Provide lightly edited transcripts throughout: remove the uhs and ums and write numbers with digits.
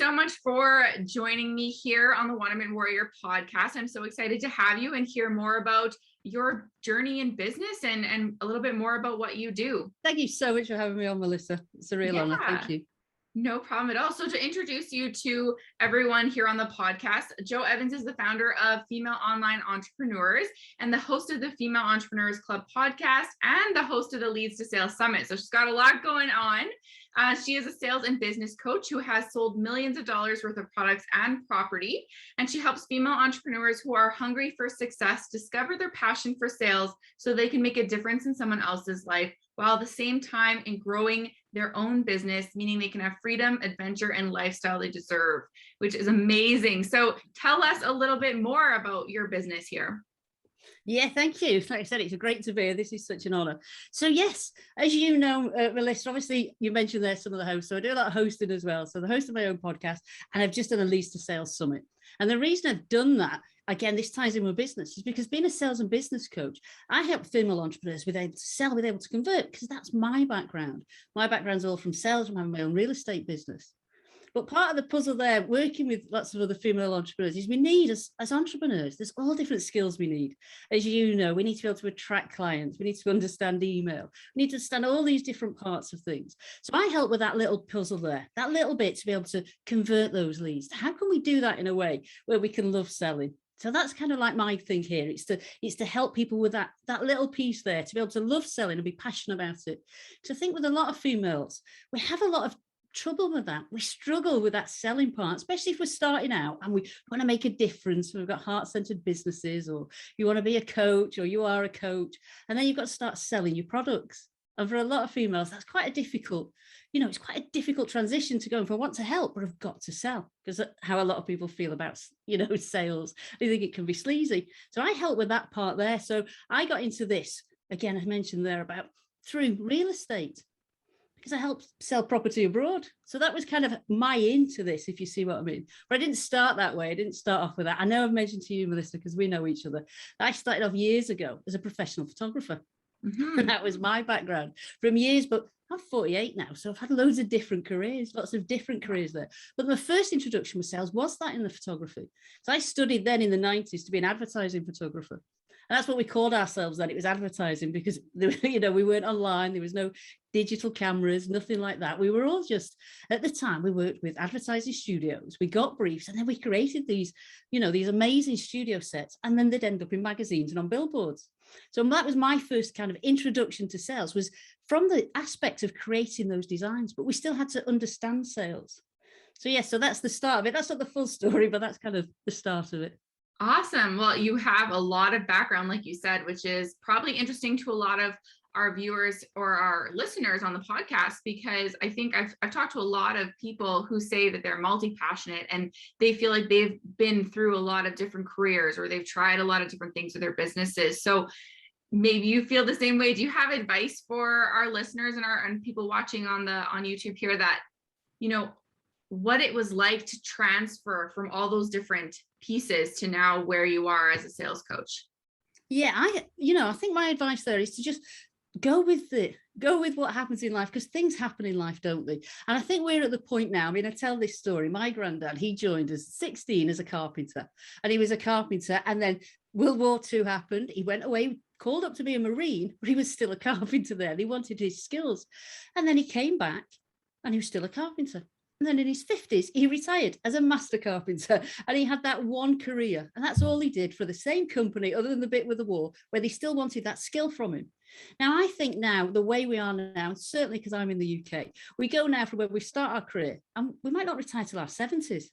so much for joining me here on the Wandermint Warrior podcast. I'm so excited to have you and hear more about your journey in business and a little bit more about what you do. Thank you so much for having me on, Melissa. It's a real honor. Thank you. No problem at all. So to introduce you to everyone here on the podcast, Jo Evans is the founder of Female Online Entrepreneurs and the host of the Female Entrepreneurs Club podcast and the host of the Leads to Sales Summit. So she's got a lot going on. She is a sales and business coach who has sold millions of dollars worth of products and property. And she helps female entrepreneurs who are hungry for success discover their passion for sales so they can make a difference in someone else's life, while at the same time in growing their own business, meaning they can have freedom, adventure, and lifestyle they deserve, which is amazing. So tell us a little bit more about your business here. Yeah, thank you. Like I said, it's great to be here. This is such an honor. So yes, as you know, Melissa, obviously you mentioned there some of the hosts. So I do a lot of hosting as well. So the host of my own podcast, and I've just done a Leads to Sales Summit. And the reason I've done that, again, this ties in with business, is because being a sales and business coach, I help female entrepreneurs with able to sell, with able to convert, because that's my background. My background's all from sales, from having my own real estate business. But part of the puzzle there, working with lots of other female entrepreneurs, is we need, as entrepreneurs, there's all different skills we need. As you know, we need to be able to attract clients. We need to understand email. We need to understand all these different parts of things. So I help with that little puzzle there, that little bit to be able to convert those leads. How can we do that in a way where we can love selling? So that's kind of like my thing here. It's to help people with that little piece there, to be able to love selling and be passionate about it. Because I think with a lot of females, we have a lot of trouble with that. We struggle with that selling part, especially if we're starting out and we want to make a difference. We've got heart-centered businesses, or you want to be a coach, or you are a coach, and then you've got to start selling your products. And for a lot of females, that's quite a difficult, it's quite a difficult transition to go from I want to help, but I've got to sell, because that's how a lot of people feel about, sales. They think it can be sleazy. So I help with that part there. So I got into this, again, I mentioned there about through real estate, because I helped sell property abroad. So that was kind of my into this, if you see what I mean. But I didn't start that way. I didn't start off with that. I know I've mentioned to you, Melissa, because we know each other. I started off years ago as a professional photographer. Mm-hmm. And that was my background from years, but I'm 48 now. So I've had loads of different careers, lots of different careers there. But my first introduction with sales was that in the photography. So I studied then in the 90s to be an advertising photographer. And that's what we called ourselves then. It was advertising, because, we weren't online. There was no digital cameras, nothing like that. We were all just, at the time, we worked with advertising studios. We got briefs, and then we created these, these amazing studio sets, and then they'd end up in magazines and on billboards. So that was my first kind of introduction to sales, was from the aspect of creating those designs, but we still had to understand sales. So yes, so that's the start of it. That's not the full story, but that's kind of the start of it. Awesome. Well, you have a lot of background, like you said, which is probably interesting to a lot of our viewers or our listeners on the podcast, because I think I've talked to a lot of people who say that they're multi-passionate and they feel like they've been through a lot of different careers, or they've tried a lot of different things with their businesses. So maybe you feel the same way. Do you have advice for our listeners and people watching on YouTube here that, what it was like to transfer from all those different pieces to now where you are as a sales coach? Yeah, I think my advice there is to just go with what happens in life, because things happen in life, don't they? And I think we're at the point now. I mean, I tell this story. My granddad, he joined us 16 as a carpenter, and he was a carpenter. And then World War II happened. He went away, called up to be a Marine, but he was still a carpenter there. And he wanted his skills. And then he came back and he was still a carpenter. And then in his 50s, he retired as a master carpenter, and he had that one career. And that's all he did for the same company, other than the bit with the war, where they still wanted that skill from him. Now, I think now, the way we are now, certainly because I'm in the UK, we go now from where we start our career, and we might not retire till our 70s.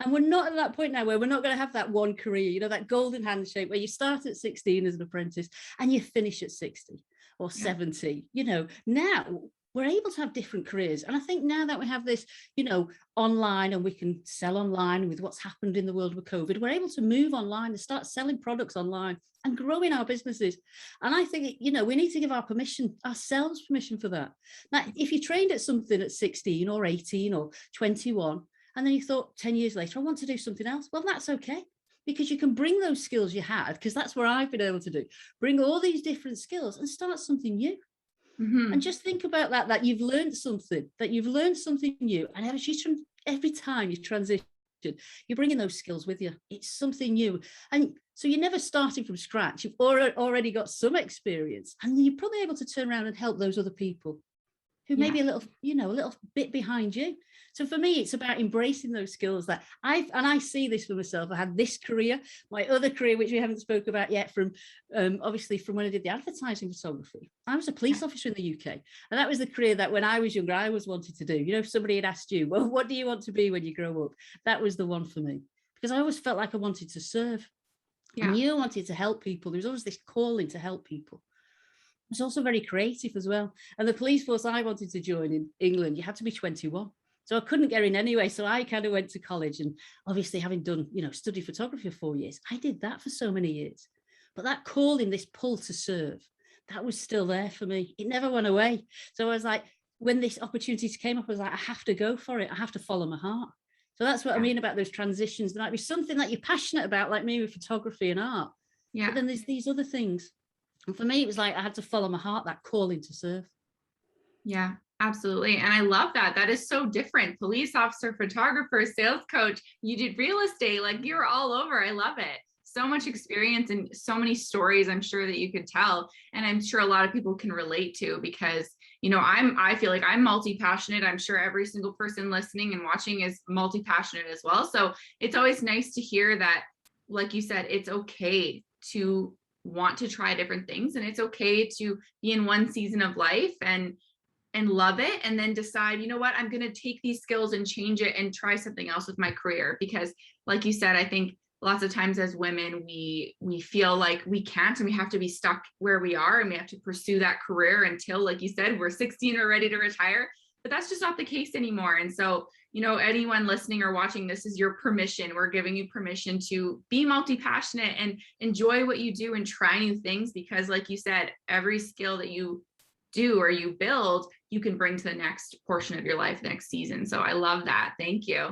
And we're not at that point now where we're not going to have that one career, that golden handshake where you start at 16 as an apprentice and you finish at 60 or 70. Now we're able to have different careers. And I think now that we have this, online, and we can sell online with what's happened in the world with COVID, we're able to move online and start selling products online and growing our businesses. And I think, we need to give ourselves permission for that. Now, if you trained at something at 16 or 18 or 21, and then you thought 10 years later, I want to do something else, well, that's okay. Because you can bring those skills you had, because that's what I've been able to do, bring all these different skills and start something new. Mm-hmm. And just think about that you've learned something new. And as you every time you transition, you're bringing those skills with you. It's something new. And so you're never starting from scratch. You've already got some experience, and you're probably able to turn around and help those other people who may be a little bit behind you. So for me, it's about embracing those skills that I see this for myself. I had this career, my other career, which we haven't spoke about yet, from obviously from when I did the advertising photography. I was a police officer in the UK. And that was the career that when I was younger, I always wanted to do. You know, if somebody had asked you, well, what do you want to be when you grow up? That was the one for me, because I always felt like I wanted to serve. Yeah. And you wanted to help people. There was always this calling to help people. It's also very creative as well. And the police force I wanted to join in England, you had to be 21. So I couldn't get in anyway. So I kind of went to college, and obviously having done, study photography for 4 years, I did that for so many years. But that calling, this pull to serve, that was still there for me. It never went away. So I was like, when this opportunity came up, I was like, I have to go for it. I have to follow my heart. So that's what I mean about those transitions. There might be something that you're passionate about, like me with photography and art. Yeah. But then there's these other things. And for me, it was like I had to follow my heart, that calling to serve. Yeah, absolutely. And I love that. That is so different. Police officer, photographer, sales coach, you did real estate, like you're all over. I love it. So much experience and so many stories I'm sure that you could tell. And I'm sure a lot of people can relate to, because, I feel like I'm multi-passionate. I'm sure every single person listening and watching is multi-passionate as well. So it's always nice to hear that, like you said, it's okay to want to try different things, and it's okay to be in one season of life and love it, and then decide, you know what, I'm going to take these skills and change it and try something else with my career. Because like you said, I think lots of times as women, we feel like we can't, and we have to be stuck where we are, and we have to pursue that career until, like you said, we're 16 or ready to retire. But that's just not the case anymore. And so, anyone listening or watching, this is your permission. We're giving you permission to be multi-passionate and enjoy what you do and try new things, because like you said, every skill that you do or you build, you can bring to the next portion of your life, the next season. So I love that. Thank you.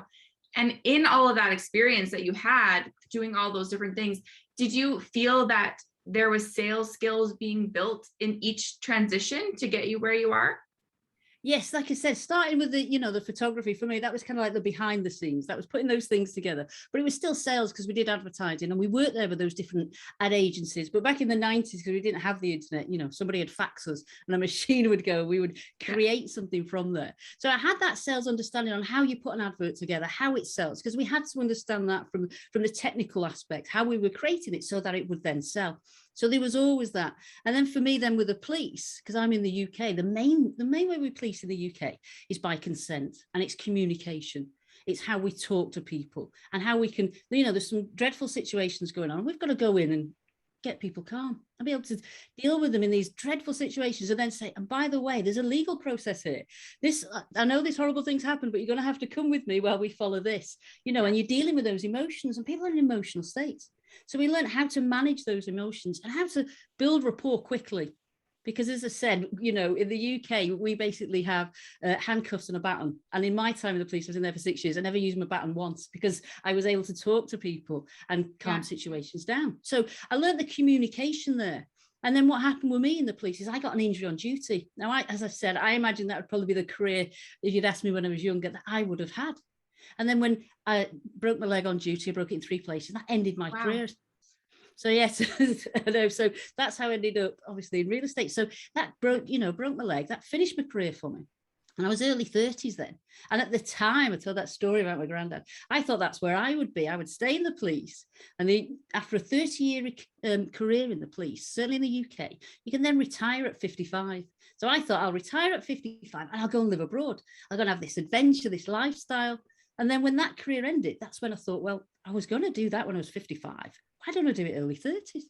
And in all of that experience that you had doing all those different things, did you feel that there was sales skills being built in each transition to get you where you are? Yes, like I said, starting with the photography, for me, that was kind of like the behind the scenes. That was putting those things together. But it was still sales, because we did advertising and we worked there with those different ad agencies. But back in the 90s, because we didn't have the internet, somebody had fax us and a machine would go, we would create something from there. So I had that sales understanding on how you put an advert together, how it sells, because we had to understand that from the technical aspect, how we were creating it so that it would then sell. So there was always that. And then for me, then with the police, because I'm in the UK, the main way we police in the UK is by consent, and it's communication. It's how we talk to people and how we can, there's some dreadful situations going on. We've got to go in and get people calm and be able to deal with them in these dreadful situations, and then say, and by the way, there's a legal process here. I know this horrible things happen, but you're going to have to come with me while we follow this, and you're dealing with those emotions, and people are in emotional states. So we learn how to manage those emotions and how to build rapport quickly. Because as I said, in the UK, we basically have handcuffs and a baton. And in my time in the police, I was in there for 6 years. I never used my baton once, because I was able to talk to people and calm situations down. So I learned the communication there. And then what happened with me in the police is I got an injury on duty. Now, as I said, I imagine that would probably be the career, if you'd asked me when I was younger, that I would have had. And then when I broke my leg on duty, I broke it in 3 places. That ended my career. So yes, I know. So that's how I ended up, obviously, in real estate. So that broke my leg. That finished my career for me. And I was early 30s then. And at the time, I told that story about my granddad, I thought that's where I would be. I would stay in the police. And after a 30-year career in the police, certainly in the UK, you can then retire at 55. So I thought I'll retire at 55 and I'll go and live abroad. I'm going to have this adventure, this lifestyle. And then when that career ended, that's when I thought, well, I was going to do that when I was 55. Why don't I do it early 30s?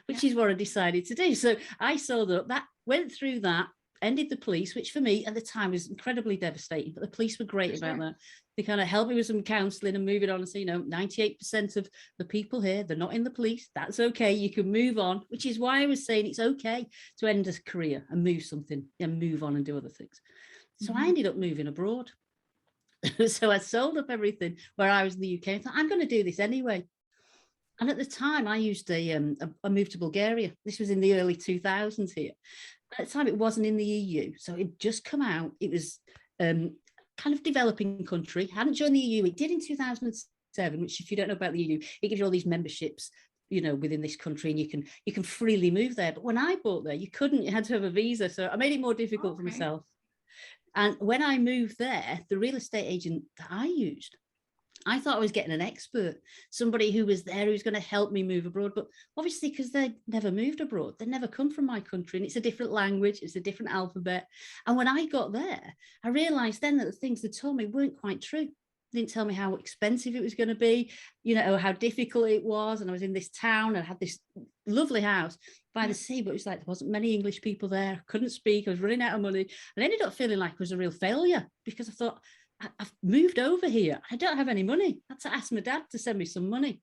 Which is what I decided to do. So I sold up, that went through that, ended the police, which for me at the time was incredibly devastating, but the police were great about that. They kind of helped me with some counselling and moving on and say, 98% of the people here, they're not in the police. That's okay. You can move on, which is why I was saying it's okay to end a career and move on and do other things. So I ended up moving abroad. So I sold up everything where I was in the UK. I thought, I'm going to do this anyway. And at the time, I used a move to Bulgaria. This was in the early 2000s here. At the time, it wasn't in the EU. So it'd just come out. It was kind of developing country, hadn't joined the EU. It did in 2007, which, if you don't know about the EU, it gives you all these memberships, you know, within this country, and you can freely move there. But when I bought there, you couldn't. You had to have a visa, so I made it more difficult for myself. And when I moved there, the real estate agent that I used, I thought I was getting an expert, somebody who was there who's going to help me move abroad. But obviously, because they never moved abroad, they never come from my country, and it's a different language, it's a different alphabet. And when I got there, I realized then that the things they told me weren't quite true. They didn't tell me how expensive it was going to be, you know, how difficult it was. And I was in this town, and I had this lovely house by the sea, but it was like there wasn't many English people there. I couldn't speak. I was running out of money. And I ended up feeling like I was a real failure, because I thought, I've moved over here. I don't have any money. I had to ask my dad to send me some money.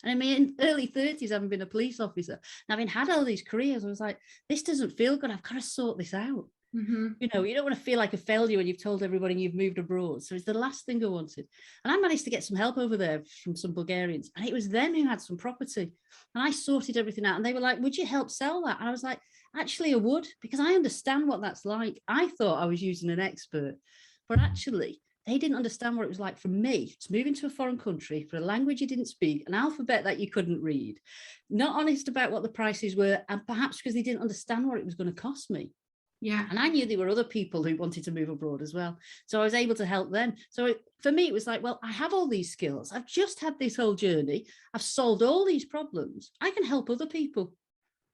And in my early 30s, having been a police officer, and having had all these careers, I was like, this doesn't feel good. I've got to sort this out. You know, you don't want to feel like a failure when you've told everybody you've moved abroad. So it's the last thing I wanted. And I managed to get some help over there from some Bulgarians. And it was them who had some property. And I sorted everything out. And they were like, would you help sell that? And I was like, actually, I would, because I understand what that's like. I thought I was using an expert, but actually, they didn't understand what it was like for me to move into a foreign country for a language you didn't speak, an alphabet that you couldn't read, not honest about what the prices were, and perhaps because they didn't understand what it was going to cost me. Yeah. And I knew there were other people who wanted to move abroad as well. So I was able to help them. So for me, it was like, well, I have all these skills. I've just had this whole journey. I've solved all these problems. I can help other people,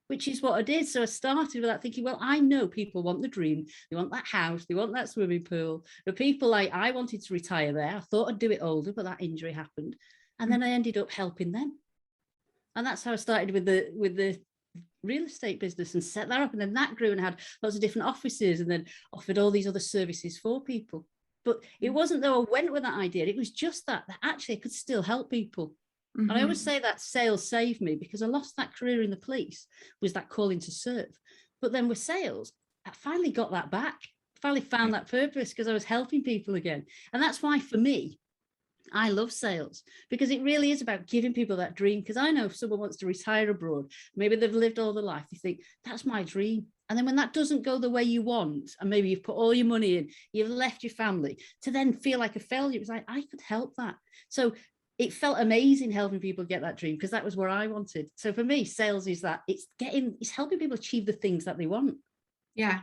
which is what I did. So I started with that thinking, well, I know people want the dream. They want that house. They want that swimming pool. The people, like, I wanted to retire there. I thought I'd do it older, but that injury happened. And then I ended up helping them. And that's how I started with the real estate business and set that up. And then that grew and had lots of different offices, and then offered all these other services for people. But it wasn't though I went with that idea. It was just that actually I could still help people. And I always say that sales saved me, because I lost that career in the police, was that calling to serve. But then with sales, I finally got that back. Finally found that purpose, because I was helping people again. And that's why, for me, I love sales, because it really is about giving people that dream. Because I know if someone wants to retire abroad, maybe they've lived all their life, they think, that's my dream. And then when that doesn't go the way you want, and maybe you've put all your money in, you've left your family, to then feel like a failure, it was like, I could help that. So it felt amazing helping people get that dream, because that was where I wanted. So for me, sales is that it's helping people achieve the things that they want. Yeah,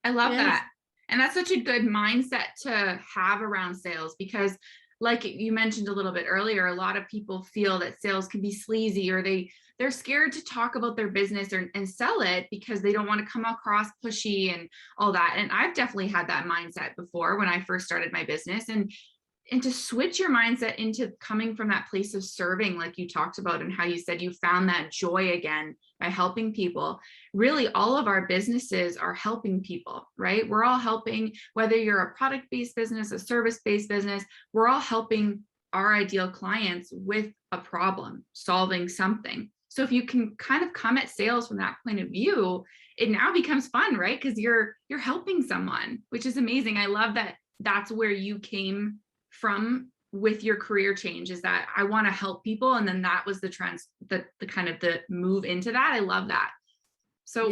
I love that. And that's such a good mindset to have around sales, because like you mentioned a little bit earlier, a lot of people feel that sales can be sleazy, or they're scared to talk about their business and sell it because they don't want to come across pushy and all that. And I've definitely had that mindset before when I first started my business. And to switch your mindset into coming from that place of serving, like you talked about, and how you said you found that joy again by helping people. Really, all of our businesses are helping people, right? We're all helping, whether you're a product-based business, a service-based business, we're all helping our ideal clients with a problem, solving something. So if you can kind of come at sales from that point of view, it now becomes fun, right? Because you're helping someone, which is amazing. I love that that's where you came from with your career change, is that I want to help people. And then that was the kind of the move into that. I love that. So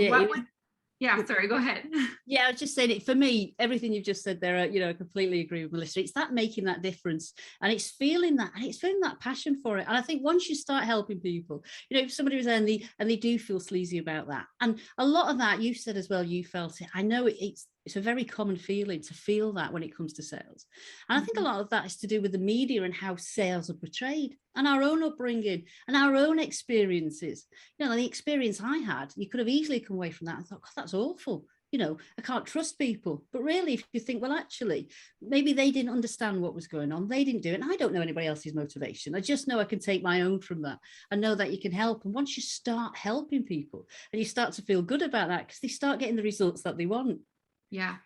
sorry, go ahead. Yeah, I was just saying it for me, everything you've just said there, I completely agree with Melissa. It's that making that difference, and it's feeling that passion for it. And I think once you start helping people, if somebody was there and they do feel sleazy about that, and a lot of that you said as well, you felt it. I know it's a very common feeling to feel that when it comes to sales. And I think a lot of that is to do with the media and how sales are portrayed, and our own upbringing and our own experiences. The experience I had, you could have easily come away from that and thought, God, that's awful. I can't trust people. But really, if you think, well, actually, maybe they didn't understand what was going on. They didn't do it. And I don't know anybody else's motivation. I just know I can take my own from that. I know that you can help. And once you start helping people and you start to feel good about that, because they start getting the results that they want. Yeah.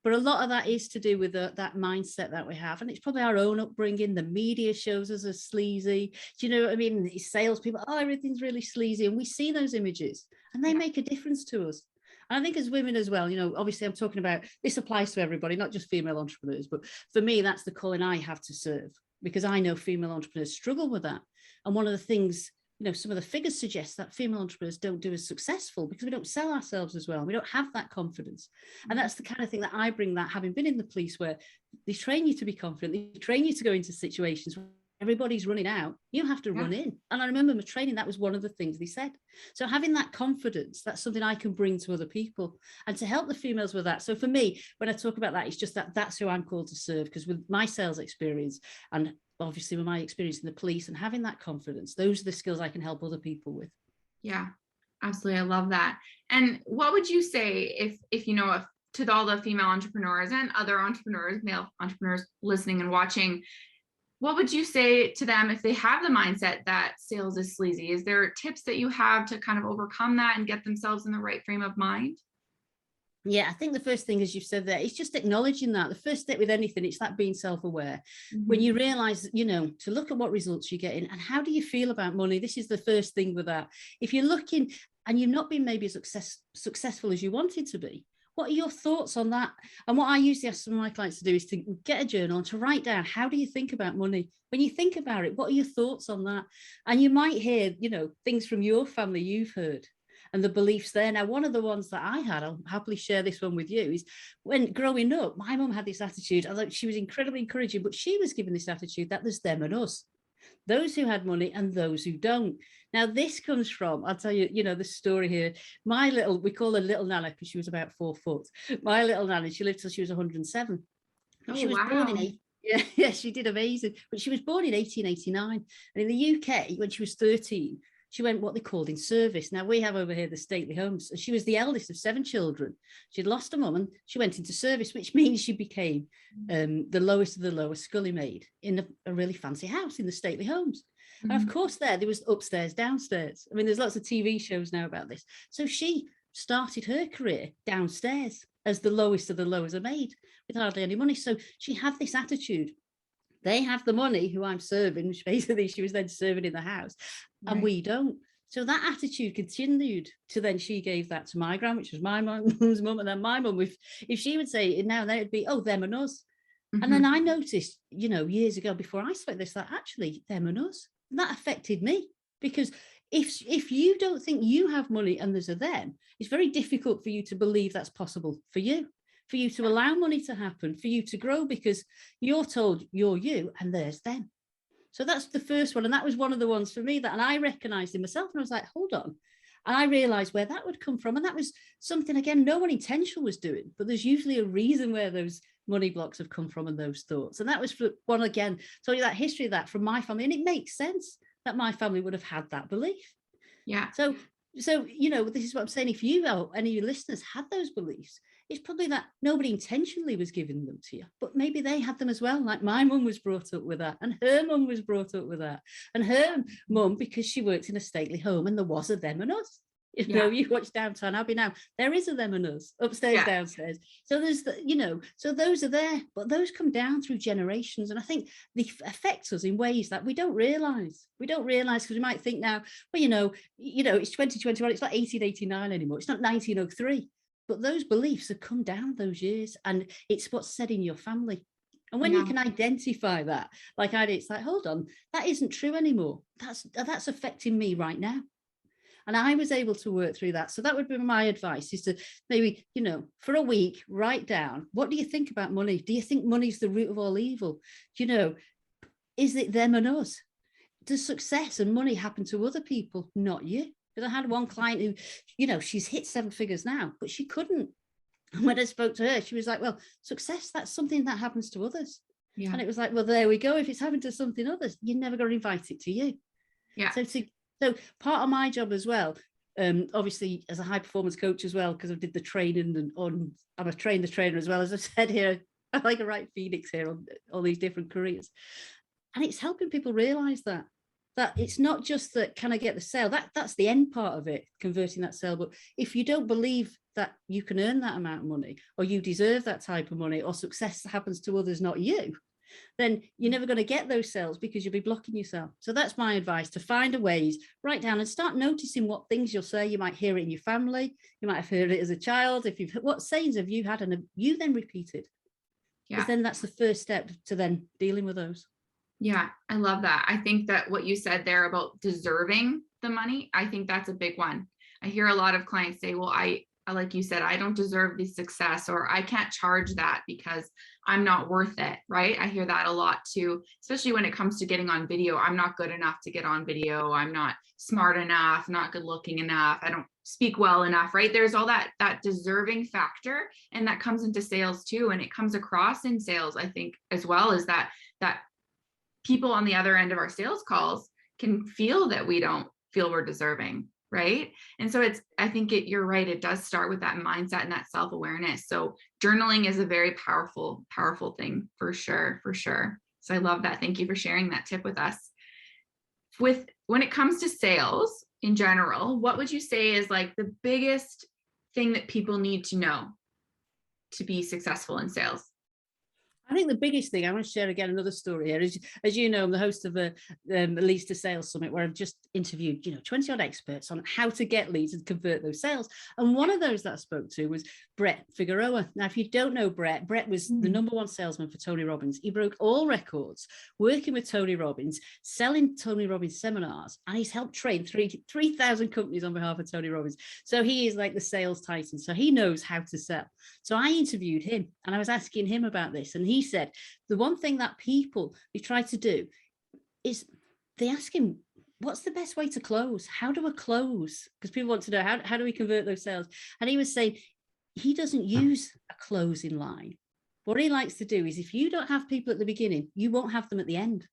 But a lot of that is to do with that mindset that we have. And it's probably our own upbringing. The media shows us as sleazy. Do you know what I mean? These salespeople, everything's really sleazy. And we see those images and they make a difference to us. And I think as women as well, obviously I'm talking about, this applies to everybody, not just female entrepreneurs, but for me, that's the calling I have to serve, because I know female entrepreneurs struggle with that. And one of the things some of the figures suggest that female entrepreneurs don't do as successful because we don't sell ourselves as well. We don't have that confidence. And that's the kind of thing that I bring, that having been in the police, where they train you to be confident, they train you to go into situations where everybody's running out, you have to run in. And I remember my training, that was one of the things they said. So having that confidence, that's something I can bring to other people and to help the females with that. So for me, when I talk about that, it's just that's who I'm called to serve, because with my sales experience and obviously with my experience in the police and having that confidence, those are the skills I can help other people with. Yeah, absolutely. I love that. And what would you say if to all the female entrepreneurs and other entrepreneurs, male entrepreneurs listening and watching, what would you say to them if they have the mindset that sales is sleazy? Is there tips that you have to kind of overcome that and get themselves in the right frame of mind? Yeah, I think the first thing, as you've said there, is just acknowledging that. The first step with anything, it's that being self-aware. When you realize, to look at what results you're getting and how do you feel about money. This is the first thing with that. If you're looking and you've not been maybe as successful as you wanted to be, what are your thoughts on that? And what I usually ask some of my clients to do is to get a journal and to write down, how do you think about money? When you think about it, what are your thoughts on that? And you might hear, things from your family you've heard and the beliefs there. Now, one of the ones that I had, I'll happily share this one with you, is when growing up, my mum had this attitude. I thought she was incredibly encouraging, but she was given this attitude that there's them and us. Those who had money and those who don't. Now, this comes from, I'll tell you, the story here. We call her little Nana because she was about 4 foot. My little Nana, she lived till she was 107. She was born in she did amazing. But she was born in 1889. And in the UK, when she was 13, she went what they called in service. Now, we have over here the stately homes. She was the eldest of 7 children. She'd lost her mum and she went into service, which means she became the lowest of the lower scully maid in a really fancy house in the stately homes. And of course, there was upstairs, downstairs. I mean, there's lots of TV shows now about this. So she started her career downstairs as the lowest of the low as a maid with hardly any money. So she had this attitude. They have the money who I'm serving, which basically she was then serving in the house, and we don't. So that attitude continued to then she gave that to my gran, which was my mum's mum, and then my mum, if she would say it now, then it'd be, oh, them and us. And then I noticed, years ago before I spoke this, that actually them and us, and that affected me, because if you don't think you have money and there's a them, it's very difficult for you to believe that's possible for you to allow money to happen, for you to grow, because you're told you're you and there's them. So that's the first one. And that was one of the ones for me and I recognized in myself, and I was like, hold on. And I realized where that would come from. And that was something, again, no one intentional was doing, but there's usually a reason where those money blocks have come from and those thoughts. And that was for one, again, told you that history of that from my family. And it makes sense that my family would have had that belief. Yeah. So, this is what I'm saying. If you or any of your listeners had those beliefs, it's probably that nobody intentionally was giving them to you, but maybe they had them as well. Like my mum was brought up with that, and her mum was brought up with that, and her mum, because she worked in a stately home, and there was a them and us. You watch Downtown Abbey now, there is a them and us, upstairs, downstairs. So there's so those are there, but those come down through generations. And I think they affect us in ways that we don't realize. Because we might think now, well, it's 2021, it's not 1889 anymore, it's not 1903. But those beliefs have come down those years, and it's what's said in your family. And when you can identify that, like I did, it's like, hold on, that isn't true anymore. That's affecting me right now. And I was able to work through that. So that would be my advice, is to maybe, for a week, write down, what do you think about money? Do you think money's the root of all evil? Is it them and us? Does success and money happen to other people, not you? Because I had one client who, she's hit 7 figures now, but she couldn't. And when I spoke to her, she was like, well, success, that's something that happens to others. Yeah. And it was like, well, there we go. If it's happened to something others, you're never going to invite it to you. Yeah. So part of my job as well, obviously as a high performance coach as well, because I did the training and I'm a trainer as well. As I said here, I'm like a right phoenix here on all these different careers. And it's helping people realize that it's not just that, can I get the sale? That's the end part of it, converting that sale. But if you don't believe that you can earn that amount of money, or you deserve that type of money, or success happens to others, not you, then you're never going to get those sales, because you'll be blocking yourself. So that's my advice, to find a ways, write down and start noticing what things you'll say. You might hear it in your family. You might have heard it as a child. What sayings have you had and have you then repeated? Because then that's the first step to then dealing with those. Yeah, I love that. I think that what you said there about deserving the money, I think that's a big one. I hear a lot of clients say, well, like you said, I don't deserve the success, or I can't charge that because I'm not worth it, right? I hear that a lot too, especially when it comes to getting on video. I'm not good enough to get on video. I'm not smart enough, not good looking enough. I don't speak well enough, right? There's all that deserving factor, and that comes into sales too. And it comes across in sales, I think, as well, as that people on the other end of our sales calls can feel that we don't feel we're deserving, right? And so you're right, it does start with that mindset and that self-awareness. So journaling is a very powerful thing, for sure, for sure. So I love that. Thank you for sharing that tip with us. When it comes to sales in general, what would you say is like the biggest thing that people need to know to be successful in sales? I think the biggest thing, I want to share again another story here. As you know, I'm the host of a Leads to Sales Summit, where I've just interviewed 20 odd experts on how to get leads and convert those sales. And one of those that I spoke to was Brett Figueroa. Now, if you don't know Brett was the #1 salesman for Tony Robbins. He broke all records working with Tony Robbins, selling Tony Robbins seminars, and he's helped train 3,000 companies on behalf of Tony Robbins. So he is like the sales titan. So he knows how to sell. So I interviewed him and I was asking him about this, and he said the one thing that people they try to do is they ask him, what's the best way to close? How do I close? Because people want to know how do we convert those sales? And he was saying he doesn't use a closing line. What he likes to do is, if you don't have people at the beginning, you won't have them at the end.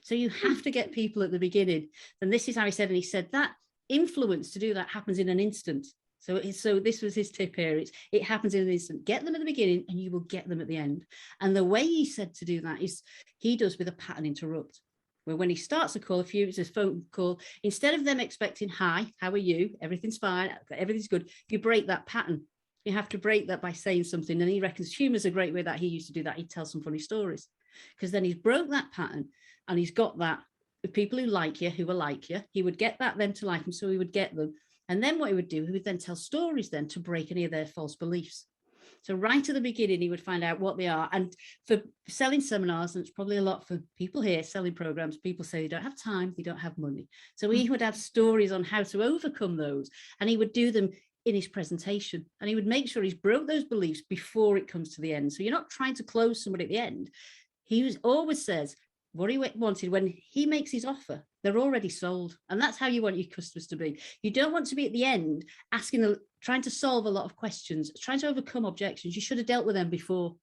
So you have to get people at the beginning. And this is how he said, and he said that influence to do that happens in an instant. So this was his tip here. It happens in an instant. Get them at the beginning and you will get them at the end. And the way he said to do that is he does with a pattern interrupt, where when he starts a call, if you use a phone call, instead of them expecting, hi, how are you? Everything's fine. Everything's good. You break that pattern. You have to break that by saying something. And he reckons humor's a great way that he used to do that. He'd tell some funny stories, because then he's broke that pattern and he's got that with people who like you, who are like you. He would get that them to like him. So he would get them. And then what he would do, he would then tell stories then to break any of their false beliefs. So right at the beginning, he would find out what they are. And for selling seminars, and it's probably a lot for people here selling programs, people say they don't have time, they don't have money. So he would have stories on how to overcome those. And he would do them in his presentation. And he would make sure he's broke those beliefs before it comes to the end. So you're not trying to close somebody at the end. He always says, what he wanted when he makes his offer, they're already sold. And that's how you want your customers to be. You don't want to be at the end trying to solve a lot of questions, trying to overcome objections. You should have dealt with them before.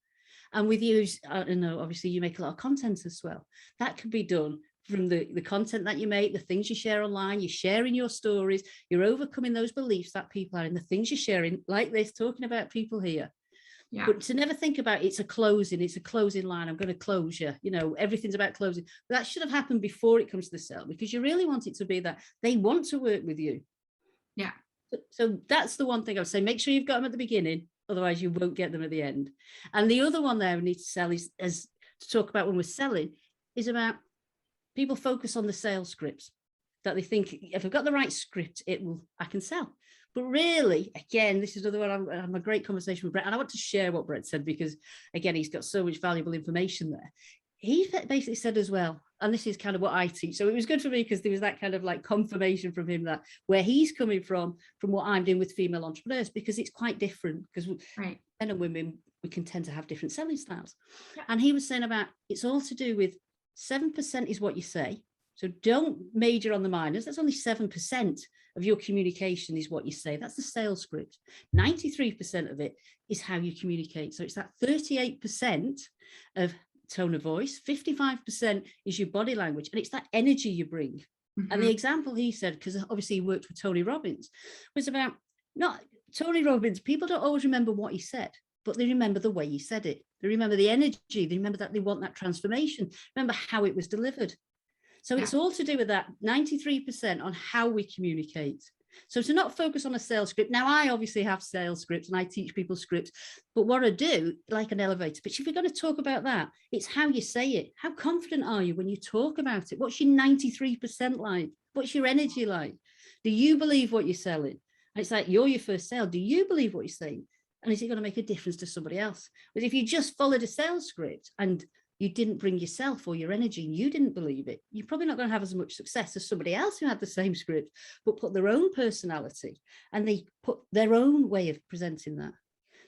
And with you, I don't know, obviously you make a lot of content as well. That can be done from the content that you make, the things you share online, you're sharing your stories, you're overcoming those beliefs that people are in, the things you're sharing, like this, talking about people here. Yeah. But to never think about it's a closing line. I'm going to close you. Everything's about closing. But that should have happened before it comes to the sale, because you really want it to be that they want to work with you. Yeah. So that's the one thing I would say. Make sure you've got them at the beginning. Otherwise, you won't get them at the end. And the other one there we need to sell is to talk about when we're selling is about people focus on the sales scripts, that they think if I've got the right script, I can sell. But really, again, this is another one. I'm a great conversation with Brett, and I want to share what Brett said, because, again, he's got so much valuable information there. He basically said as well, and this is kind of what I teach. So it was good for me because there was that kind of like confirmation from him that where he's coming from what I'm doing with female entrepreneurs, because it's quite different, because men and women, we can tend to have different selling styles. Yeah. And he was saying about it's all to do with 7% is what you say. So don't major on the minors. That's only 7% of your communication is what you say. That's the sales script. 93% of it is how you communicate. So it's that 38% of tone of voice, 55% is your body language, and it's that energy you bring. Mm-hmm. And the example he said, because obviously he worked with Tony Robbins, was about not Tony Robbins. People don't always remember what he said, but they remember the way he said it. They remember the energy. They remember that they want that transformation. Remember how it was delivered. So it's all to do with that 93% on how we communicate. So to not focus on a sales script. Now, I obviously have sales scripts and I teach people scripts, but what I do, like an elevator pitch, if we're going to talk about that, it's how you say it. How confident are you when you talk about it? What's your 93% like? What's your energy like? Do you believe what you're selling? And it's like, you're your first sale. Do you believe what you're saying? And is it going to make a difference to somebody else? But if you just followed a sales script and you didn't bring yourself or your energy and you didn't believe it, you're probably not going to have as much success as somebody else who had the same script, but put their own personality and they put their own way of presenting that.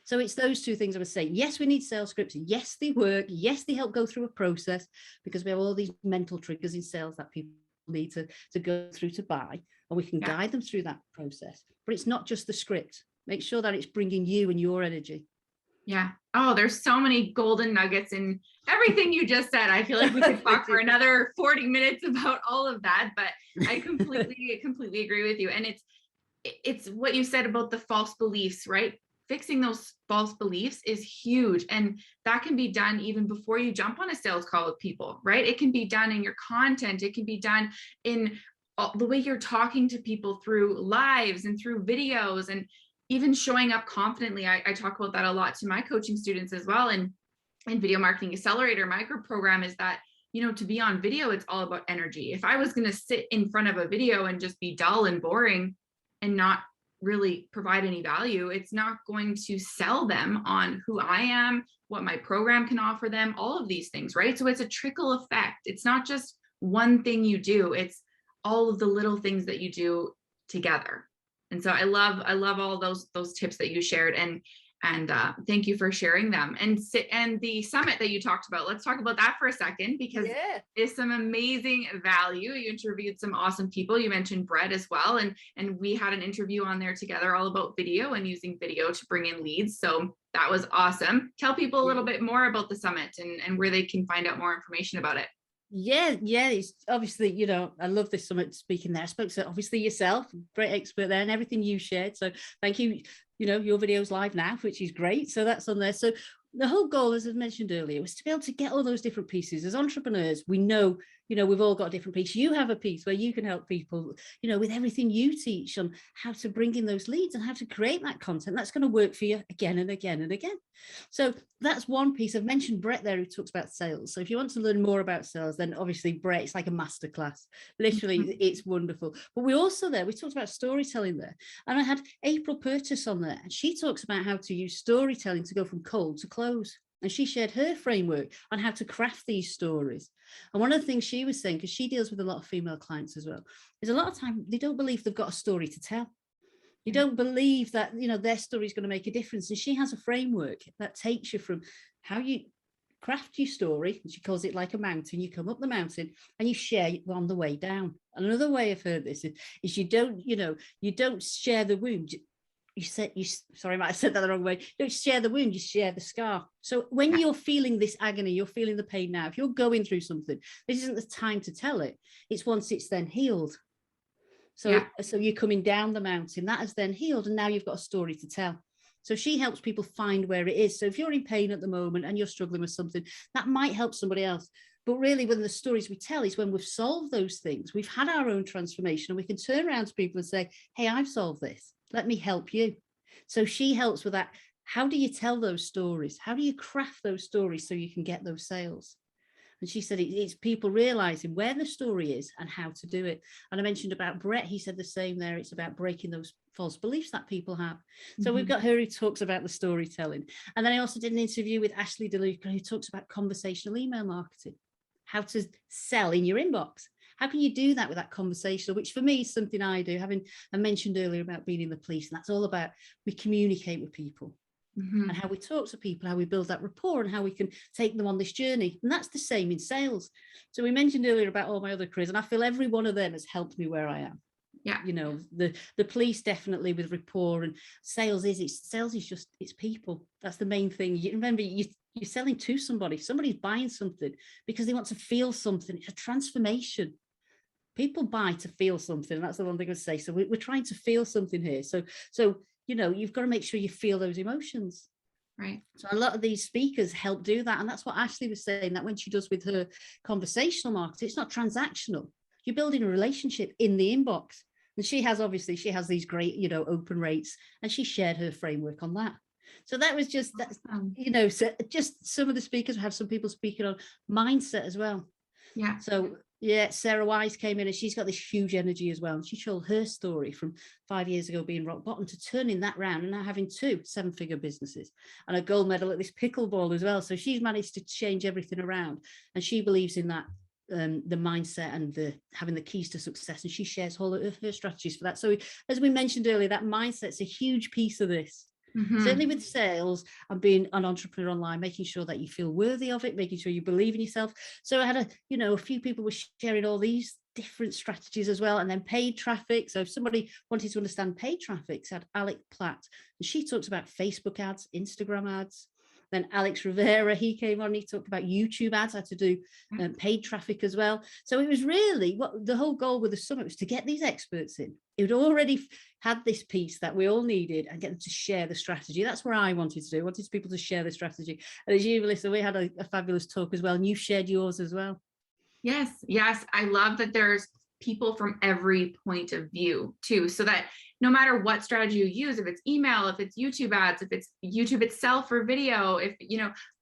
So it's those two things I was saying. Yes, we need sales scripts. Yes, they work. Yes, they help go through a process, because we have all these mental triggers in sales that people need to go through to buy, and we can guide them through that process. But it's not just the script. Make sure that it's bringing you and your energy. Yeah. Oh, there's so many golden nuggets in everything you just said. I feel like we could talk for another 40 minutes about all of that, but I completely agree with you. And it's what you said about the false beliefs, right? Fixing those false beliefs is huge. And that can be done even before you jump on a sales call with people, right? It can be done in your content. It can be done in the way you're talking to people through lives and through videos, and even showing up confidently. I talk about that a lot to my coaching students as well. And in Video Marketing Accelerator, micro program, is that, you know, to be on video, it's all about energy. If I was going to sit in front of a video and just be dull and boring and not really provide any value, it's not going to sell them on who I am, what my program can offer them, all of these things, right? So it's a trickle effect. It's not just one thing you do, it's all of the little things that you do together. And so I love all those tips that you shared, and thank you for sharing them. And the summit that you talked about, let's talk about that for a second, because it's some amazing value. You interviewed some awesome people. You mentioned Brett as well, and we had an interview on there together all about video and using video to bring in leads. So that was awesome. Tell people a little bit more about the summit and where they can find out more information about it. Yeah, it's obviously, you know, I love this summit speaking there. I spoke to obviously yourself, great expert there, and everything you shared. So thank you. You know, your video's live now, which is great. So that's on there. So the whole goal, as I mentioned earlier, was to be able to get all those different pieces. As entrepreneurs, we know, you know, we've all got a different piece. You have a piece where you can help people, you know, with everything you teach on how to bring in those leads and how to create that content that's going to work for you again and again and again. So that's one piece. I've mentioned Brett there, who talks about sales. So if you want to learn more about sales, then obviously Brett, it's like a masterclass. Literally, it's wonderful. But we talked about storytelling there. And I had April Purchase on there, and she talks about how to use storytelling to go from cold to close. And she shared her framework on how to craft these stories. And one of the things she was saying, because she deals with a lot of female clients as well, is a lot of time they don't believe they've got a story to tell. You don't believe that, you know, their story is going to make a difference. And she has a framework that takes you from how you craft your story. And she calls it like a mountain. You come up the mountain and you share it on the way down. And another way I've heard this is you don't share the wound. Sorry, I might have said that the wrong way. You don't share the wound, you share the scar. So when you're feeling this agony, you're feeling the pain now, if you're going through something, this isn't the time to tell it. It's once it's then healed. So you're coming down the mountain, that has then healed, and now you've got a story to tell. So she helps people find where it is. So if you're in pain at the moment and you're struggling with something, that might help somebody else. But really, when the stories we tell is when we've solved those things, we've had our own transformation, and we can turn around to people and say, hey, I've solved this. Let me help you. So she helps with that. How do you tell those stories? How do you craft those stories so you can get those sales? And she said it's people realizing where the story is and how to do it. And I mentioned about Brett, he said the same there. It's about breaking those false beliefs that people have. So we've got her who talks about the storytelling. And then I also did an interview with Ashley DeLuca, who talks about conversational email marketing, how to sell in your inbox. How can you do that with that conversation, which for me is something I do, I mentioned earlier about being in the police, and that's all about we communicate with people and how we talk to people, how we build that rapport, and how we can take them on this journey. And that's the same in sales. So we mentioned earlier about all my other careers, and I feel every one of them has helped me where I am. Yeah, you know, the police definitely with rapport, and sales is just it's people. That's the main thing. You remember, you're selling to somebody's buying something because they want to feel something. It's a transformation. People buy to feel something. That's the one thing I say. So we're trying to feel something here. So, you know, you've got to make sure you feel those emotions. Right. So a lot of these speakers help do that. And that's what Ashley was saying, that when she does with her conversational marketing, it's not transactional. You're building a relationship in the inbox. And she has these great, you know, open rates, and she shared her framework on that. So that was just, you know, so just some of the speakers. We have some people speaking on mindset as well. Yeah. So Yeah, Sarah Wise came in and she's got this huge energy as well. And she told her story from 5 years ago being rock bottom to turning that round and now having 2 7-figure businesses and a gold medal at this pickleball as well. So she's managed to change everything around, and she believes in that, the mindset and the having the keys to success. And she shares all of her strategies for that. So as we mentioned earlier, that mindset's a huge piece of this. Certainly with sales and being an entrepreneur online, making sure that you feel worthy of it, making sure you believe in yourself. So I had a few people were sharing all these different strategies as well. And then paid traffic. So if somebody wanted to understand paid traffic, so I had Alec Platt, and she talks about Facebook ads, Instagram ads. Then Alex Rivera, he came on, he talked about YouTube ads, how to do paid traffic as well. So it was really what the whole goal with the summit was, to get these experts in who'd already had this piece that we all needed and get them to share the strategy. That's where I wanted to do. I wanted people to share the strategy. And as you, Melissa, we had a fabulous talk as well, and you shared yours as well. Yes. I love that there's people from every point of view too, so that no matter what strategy you use, if it's email, if it's YouTube ads, if it's YouTube itself or video, if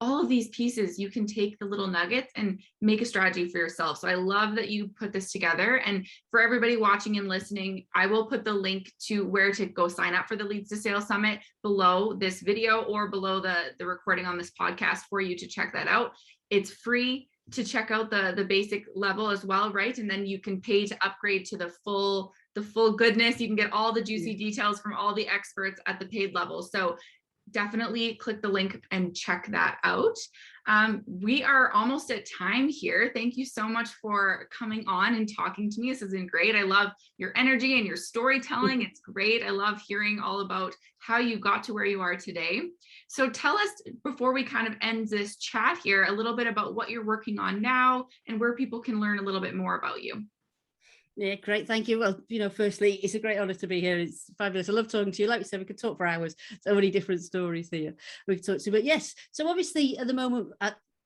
all of these pieces, you can take the little nuggets and make a strategy for yourself. So I love that you put this together. And for everybody watching and listening, I will put the link to where to go sign up for the Leads to Sales Summit below this video or below the recording on this podcast for you to check that out. It's free to check out the basic level as well, right? And then you can pay to upgrade to the full goodness. You can get all the juicy details from all the experts at the paid level. So definitely click the link and check that out. We are almost at time here. Thank you so much for coming on and talking to me. This has been great. I love your energy and your storytelling. It's great. I love hearing all about how you got to where you are today. So tell us, before we kind of end this chat here, a little bit about what you're working on now and where people can learn a little bit more about you. Yeah, great. Thank you. Well, firstly, it's a great honor to be here. It's fabulous. I love talking to you. Like we said, we could talk for hours. So many different stories here we could talk to. But yes, so obviously at the moment,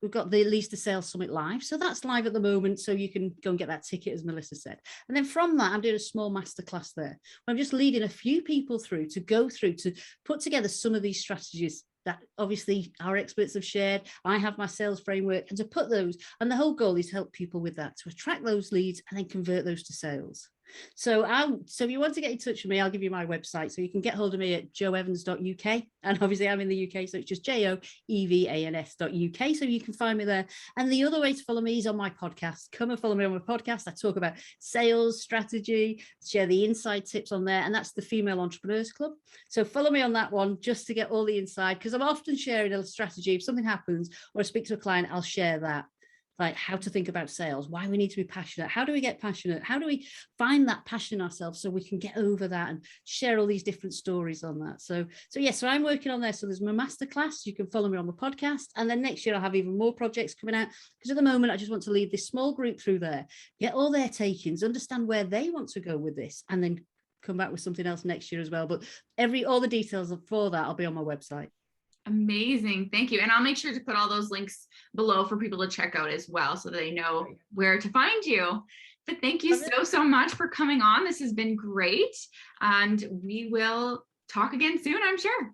we've got the Leads to Sales Summit live. So that's live at the moment. So you can go and get that ticket, as Melissa said. And then from that, I'm doing a small masterclass there. I'm just leading a few people through to put together some of these strategies that obviously our experts have shared. I have my sales framework, and to put those, and the whole goal is to help people with that, to attract those leads and then convert those to sales. So if you want to get in touch with me, I'll give you my website. So you can get hold of me at joeevans.uk. And obviously I'm in the UK, so it's just joevans.uk. So you can find me there. And the other way to follow me is on my podcast. Come and follow me on my podcast. I talk about sales strategy, share the inside tips on there. And that's the Female Entrepreneurs Club. So follow me on that one just to get all the inside, because I'm often sharing a strategy. If something happens or I speak to a client, I'll share that. Like how to think about sales, why we need to be passionate, how do we get passionate, how do we find that passion in ourselves so we can get over that, and share all these different stories on that. So I'm working on there. So there's my masterclass. You can follow me on the podcast, and then next year I'll have even more projects coming out, because at the moment I just want to lead this small group through there, get all their takings, understand where they want to go with this, and then come back with something else next year as well. But all the details for that I'll be on my website. Amazing. Thank you. And I'll make sure to put all those links below for people to check out as well, so they know where to find you. But thank you so much for coming on. This has been great. And we will talk again soon, I'm sure.